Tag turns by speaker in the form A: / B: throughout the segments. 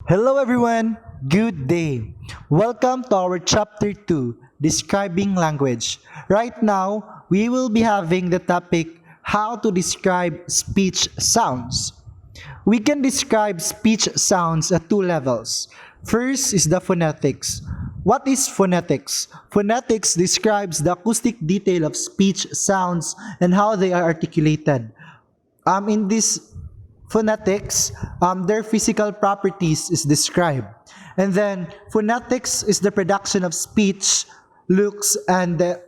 A: Hello everyone, good day. Welcome to our chapter 2, Describing Language. Right now, we will be having the topic how to describe speech sounds. We can describe speech sounds at two levels. First is the phonetics. What is phonetics? Phonetics describes the acoustic detail of speech sounds and how they are articulated. In this phonetics, their physical properties is described. And then phonetics is the production of speech, looks, and the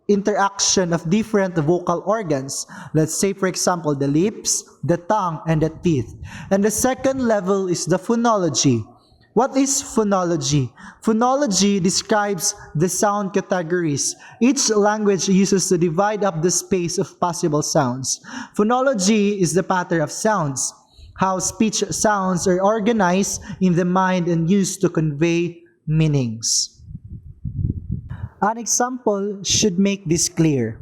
A: interaction of different vocal organs. Let's say, for example, the lips, the tongue, and the teeth. And the second level is the phonology. What is phonology? Phonology describes the sound categories each language uses to divide up the space of possible sounds. Phonology is the pattern of sounds, how speech sounds are organized in the mind and used to convey meanings. An example should make this clear.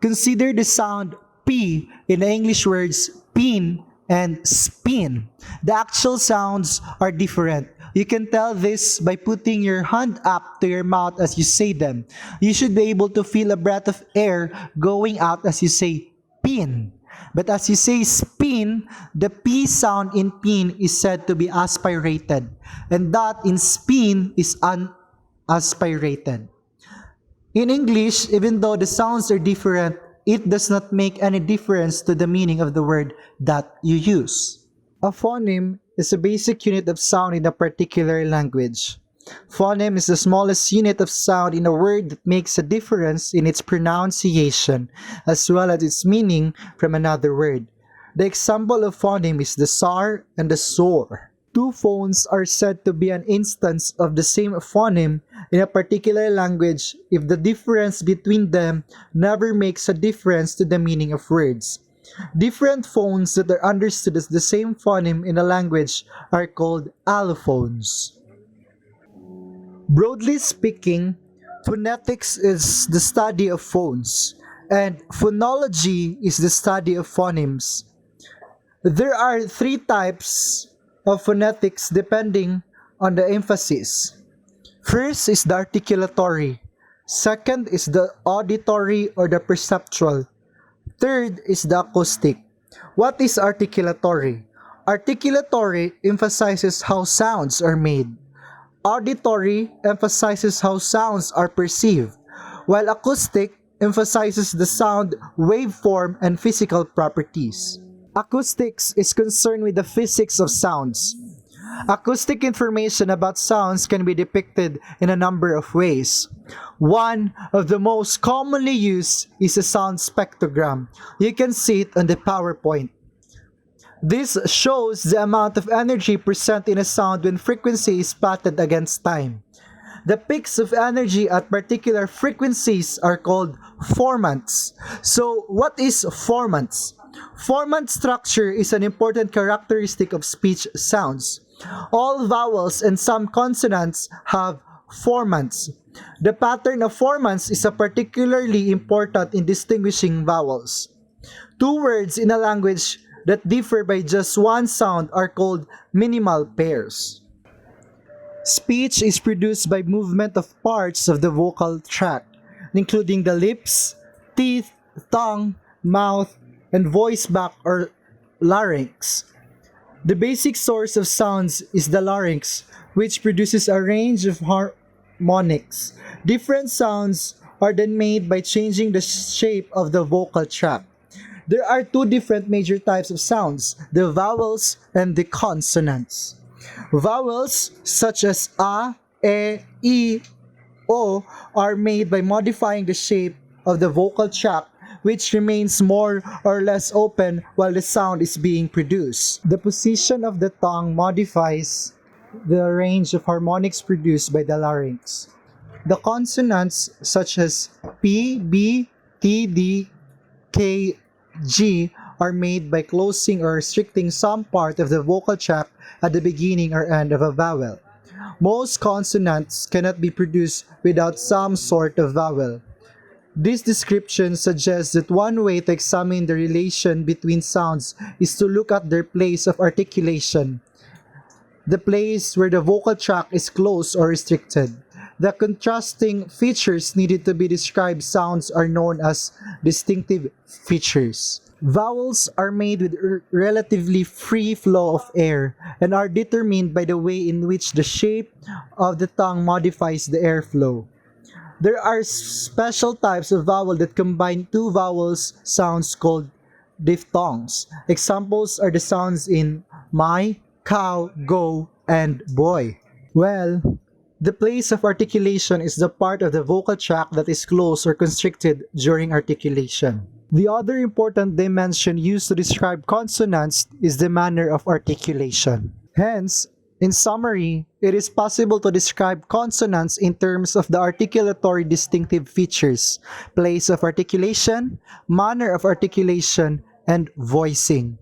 A: Consider the sound P in the English words pin and spin. The actual sounds are different. You can tell this by putting your hand up to your mouth as you say them. You should be able to feel a breath of air going out as you say pin. But as you say spin, the P sound in pin is said to be aspirated, and that in spin is unaspirated. In English, even though the sounds are different, it does not make any difference to the meaning of the word that you use. A phoneme is a basic unit of sound in a particular language. Phoneme is the smallest unit of sound in a word that makes a difference in its pronunciation as well as its meaning from another word. The example of phoneme is the SAR and the SOR. Two phones are said to be an instance of the same phoneme in a particular language if the difference between them never makes a difference to the meaning of words. Different phones that are understood as the same phoneme in a language are called allophones. Broadly speaking, phonetics is the study of phones, and phonology is the study of phonemes. There are three types of phonetics depending on the emphasis. First is the articulatory. Second is the auditory or the perceptual. Third is the acoustic. What is articulatory? Articulatory emphasizes how sounds are made. Auditory emphasizes how sounds are perceived, while acoustic emphasizes the sound waveform and physical properties. Acoustics is concerned with the physics of sounds. Acoustic information about sounds can be depicted in a number of ways. One of the most commonly used is a sound spectrogram. You can see it on the PowerPoint. This shows the amount of energy present in a sound when frequency is plotted against time. The peaks of energy at particular frequencies are called formants. So, what is formants? Formant structure is an important characteristic of speech sounds. All vowels and some consonants have formants. The pattern of formants is particularly important in distinguishing vowels. Two words in a language that differ by just one sound are called minimal pairs. Speech is produced by movement of parts of the vocal tract, including the lips, teeth, tongue, mouth, and voice back or larynx. The basic source of sounds is the larynx, which produces a range of harmonics. Different sounds are then made by changing the shape of the vocal tract. There are two different major types of sounds, the vowels and the consonants. Vowels such as a, e, o are made by modifying the shape of the vocal tract, which remains more or less open while the sound is being produced. The position of the tongue modifies the range of harmonics produced by the larynx. The consonants such as P, B, T, D, K, G are made by closing or restricting some part of the vocal tract at the beginning or end of a vowel. Most consonants cannot be produced without some sort of vowel. This description suggests that one way to examine the relation between sounds is to look at their place of articulation. the place where the vocal tract is closed or restricted. The contrasting features needed to be described sounds are known as distinctive features. Vowels are made with relatively free flow of air and are determined by the way in which the shape of the tongue modifies the airflow. There are special types of vowel that combine two vowels sounds called diphthongs. Examples are the sounds in my, cow, go, and boy. Well, the place of articulation is the part of the vocal tract that is closed or constricted during articulation. The other important dimension used to describe consonants is the manner of articulation. Hence, in summary, it is possible to describe consonants in terms of the articulatory distinctive features, place of articulation, manner of articulation, and voicing.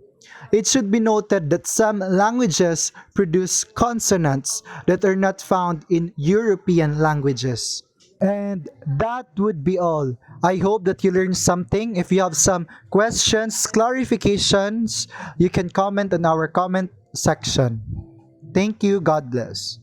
A: It should be noted that some languages produce consonants that are not found in European languages. And that would be all. I hope that you learned something. If you have some questions, clarifications, you can comment on our comment section. Thank you. God bless.